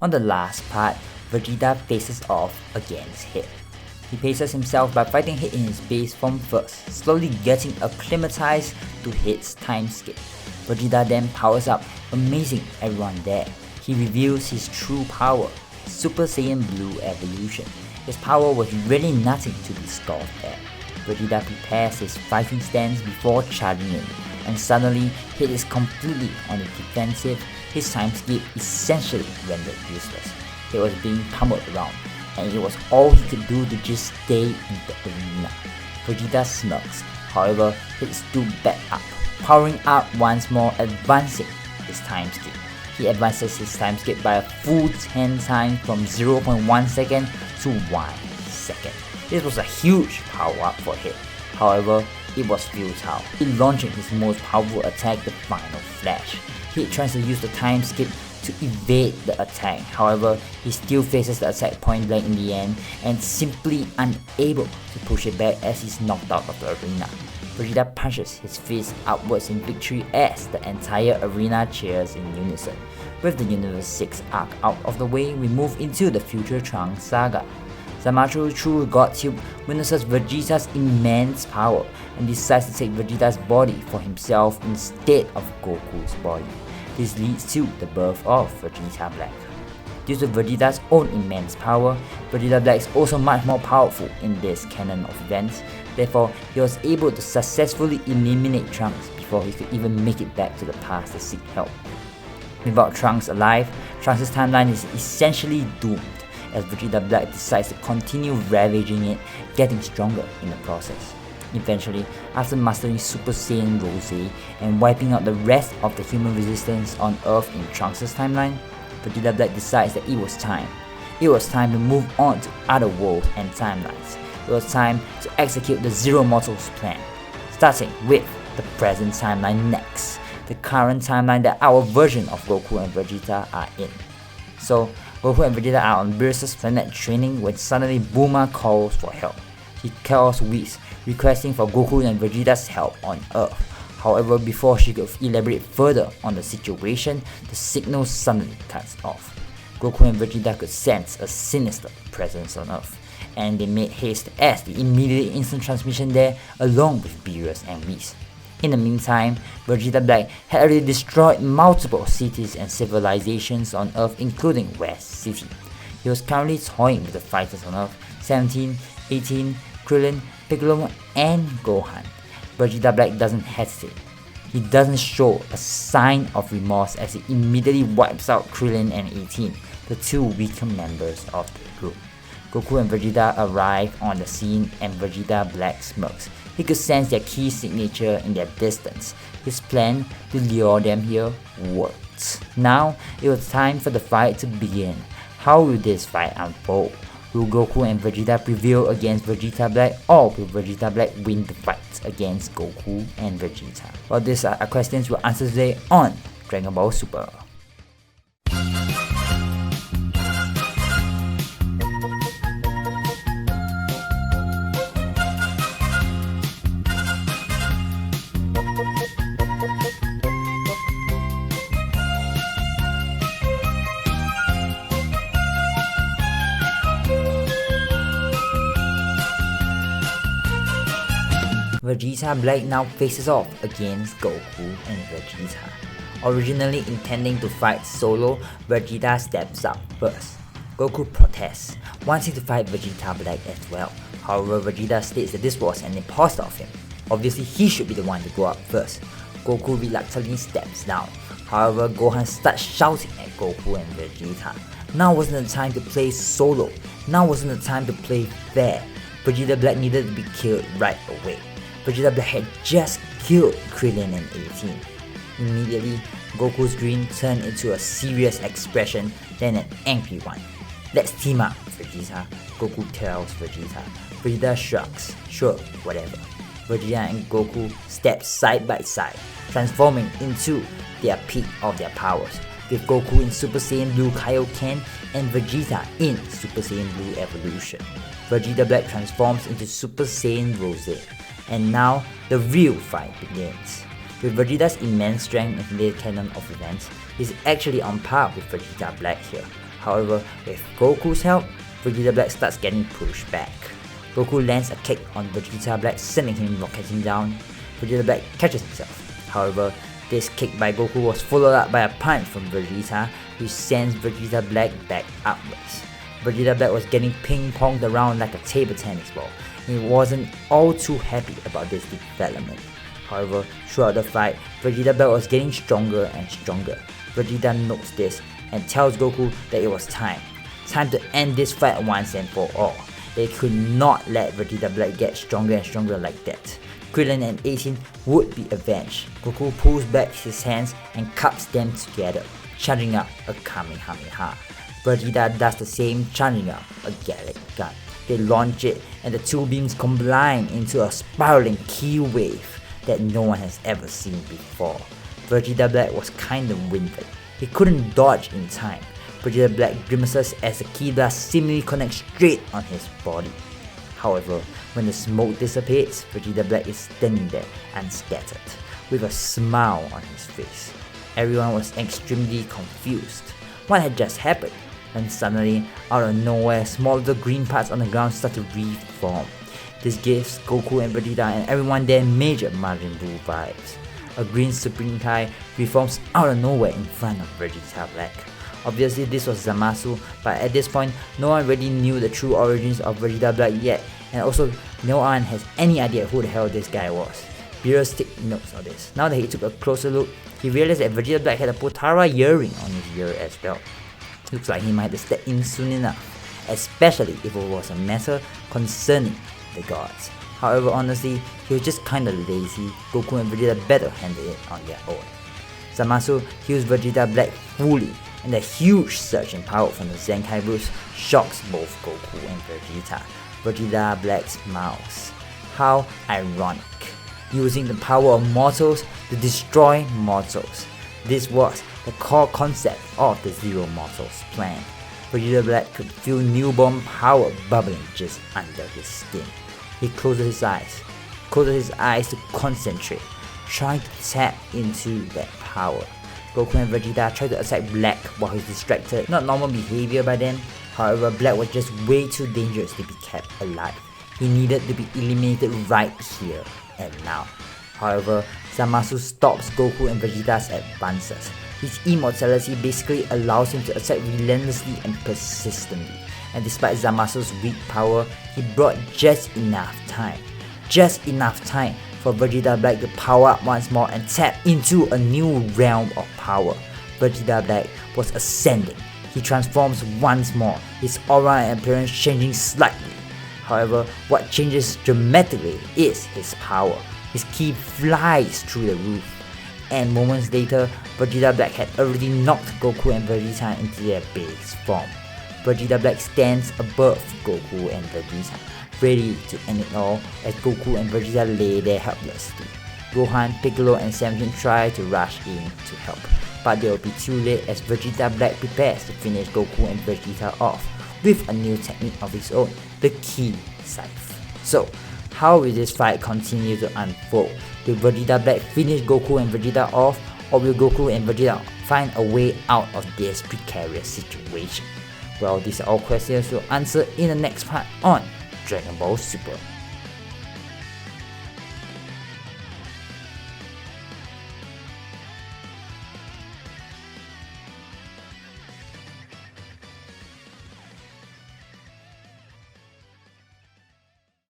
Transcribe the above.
On the last part, Vegeta faces off against Hit. He paces himself by fighting Hit in his base form first, slowly getting acclimatized to Hit's time skip. Vegeta then powers up, amazing everyone there. He reveals his true power, Super Saiyan Blue evolution. His power was really nothing to be scoffed at. Vegeta prepares his fighting stance before charging in, and suddenly Hit is completely on the defensive. His time skip essentially rendered useless. He was being pummeled around, and it was all he could do to just stay in the arena. Vegeta smirks, however, Hit stood back up, powering up once more, advancing his time skip. He advances his time skip by a full 10 times from 0.1 second to 1 second. This was a huge power up for Hit, however, it was futile. He launching his most powerful attack, the Final Flash. Hit tries to use the time skip to evade the attack, however, he still faces the attack point blank in the end and simply unable to push it back as he's knocked out of the arena. Vegeta punches his fist upwards in victory as the entire arena cheers in unison. With the Universe 6 arc out of the way, we move into the Future Trunks saga. Zamasu, through God Tube, witnesses Vegeta's immense power and decides to take Vegeta's body for himself instead of Goku's body. This leads to the birth of Vegeta Black. Due to Vegeta's own immense power, Vegeta Black is also much more powerful in this canon of events. Therefore, he was able to successfully eliminate Trunks before he could even make it back to the past to seek help. Without Trunks alive, Trunks' timeline is essentially doomed, as Vegeta Black decides to continue ravaging it, getting stronger in the process. Eventually, after mastering Super Saiyan Rose and wiping out the rest of the human resistance on Earth in Trunks' timeline, Vegeta Black decides that it was time. It was time to move on to other worlds and timelines. It was time to execute the Zero Mortals plan, starting with the present timeline next, the current timeline that our version of Goku and Vegeta are in. So, Goku and Vegeta are on Beerus's planet training when suddenly Bulma calls for help. He calls Whis, requesting for Goku and Vegeta's help on Earth. However, before she could elaborate further on the situation, the signal suddenly cuts off. Goku and Vegeta could sense a sinister presence on Earth, and they made haste as they immediately instant transmission there along with Beerus and Whis. In the meantime, Vegeta Black had already destroyed multiple cities and civilizations on Earth, including West City. He was currently toying with the fighters on Earth, 17, 18, Krillin, Piccolo, and Gohan. Vegeta Black doesn't hesitate. He doesn't show a sign of remorse as he immediately wipes out Krillin and 18, the two weaker members of the group. Goku and Vegeta arrive on the scene and Vegeta Black smirks. He could sense their key signature in their distance. His plan to lure them here worked. Now, it was time for the fight to begin. How will this fight unfold? Will Goku and Vegeta prevail against Vegeta Black, or will Vegeta Black win the fight against Goku and Vegeta? Well, these are questions we'll answer today on Dragon Ball Super. Vegeta Black now faces off against Goku and Vegeta. Originally intending to fight solo, Vegeta steps up first. Goku protests, wanting to fight Vegeta Black as well. However, Vegeta states that this was an imposter of him. Obviously, he should be the one to go up first. Goku reluctantly steps down. However, Gohan starts shouting at Goku and Vegeta. Now wasn't the time to play solo. Now wasn't the time to play fair. Vegeta Black needed to be killed right away. Vegeta Black had just killed Krillin and 18. Immediately, Goku's grin turned into a serious expression, then an angry one. Let's team up, Vegeta, Goku tells Vegeta. Vegeta shrugs, sure, whatever. Vegeta and Goku step side by side, transforming into their peak of their powers, with Goku in Super Saiyan Blue Kaioken and Vegeta in Super Saiyan Blue Evolution. Vegeta Black transforms into Super Saiyan Rose. And now, the real fight begins. With Vegeta's immense strength in the canon of events, he's actually on par with Vegeta Black here. However, with Goku's help, Vegeta Black starts getting pushed back. Goku lands a kick on Vegeta Black, sending him rocketing down. Vegeta Black catches himself. However, this kick by Goku was followed up by a punch from Vegeta, which sends Vegeta Black back upwards. Vegeta Black was getting ping-ponged around like a table tennis ball. He wasn't all too happy about this development. However, throughout the fight, Vegeta Black was getting stronger and stronger. Vegeta notes this and tells Goku that it was time to end this fight once and for all. They could not let Vegeta Black get stronger and stronger like that. Krillin and 18 would be avenged. Goku pulls back his hands and cups them together, charging up a Kamehameha. Vegeta does the same, charging up a Galactic Gun. They launch it and the two beams combine into a spiraling ki wave that no one has ever seen before. Vegeta Black was kinda winded. He couldn't dodge in time. Vegeta Black grimaces as the ki blast seemingly connects straight on his body. However, when the smoke dissipates, Vegeta Black is standing there unscattered, with a smile on his face. Everyone was extremely confused. What had just happened? And suddenly, out of nowhere, small little green parts on the ground start to reform. This gives Goku and Vegeta and everyone there major Majin Buu vibes. A green Supreme Kai reforms out of nowhere in front of Vegeta Black. Obviously this was Zamasu, but at this point no one really knew the true origins of Vegeta Black yet, and also no one has any idea who the hell this guy was. Beerus took notes of this. Now that he took a closer look, he realized that Vegeta Black had a Potara earring on his ear as well. Looks like he might have stepped in soon enough, especially if it was a matter concerning the gods. However, honestly, he was just kinda lazy. Goku and Vegeta better handle it on their own. Zamasu heals Vegeta Black fully, and the huge surge in power from the Zenkai boost shocks both Goku and Vegeta. Vegeta Black smiles. How ironic. Using the power of mortals to destroy mortals. This was the core concept of the Zero Mortals plan. Vegeta Black could feel newborn power bubbling just under his skin. He closes his eyes to concentrate, trying to tap into that power. Goku and Vegeta try to attack Black while he's distracted. Not normal behavior by then. However, Black was just way too dangerous to be kept alive. He needed to be eliminated right here and now. However, Zamasu stops Goku and Vegeta's advances. His immortality basically allows him to attack relentlessly and persistently. And despite Zamasu's weak power, he brought just enough time for Vegeta Black to power up once more and tap into a new realm of power. Vegeta Black was ascending. He transforms once more, his aura and appearance changing slightly. However, what changes dramatically is his power. His ki flies through the roof. And moments later, Vegeta Black had already knocked Goku and Vegeta into their base form. Vegeta Black stands above Goku and Vegeta, ready to end it all as Goku and Vegeta lay there helplessly. Gohan, Piccolo and 17 try to rush in to help, but they will be too late as Vegeta Black prepares to finish Goku and Vegeta off with a new technique of his own, the Ki Scythe. So, how will this fight continue to unfold? Will Vegeta Black finish Goku and Vegeta off, or will Goku and Vegeta find a way out of this precarious situation? Well, these are all questions we'll answer in the next part on Dragon Ball Super.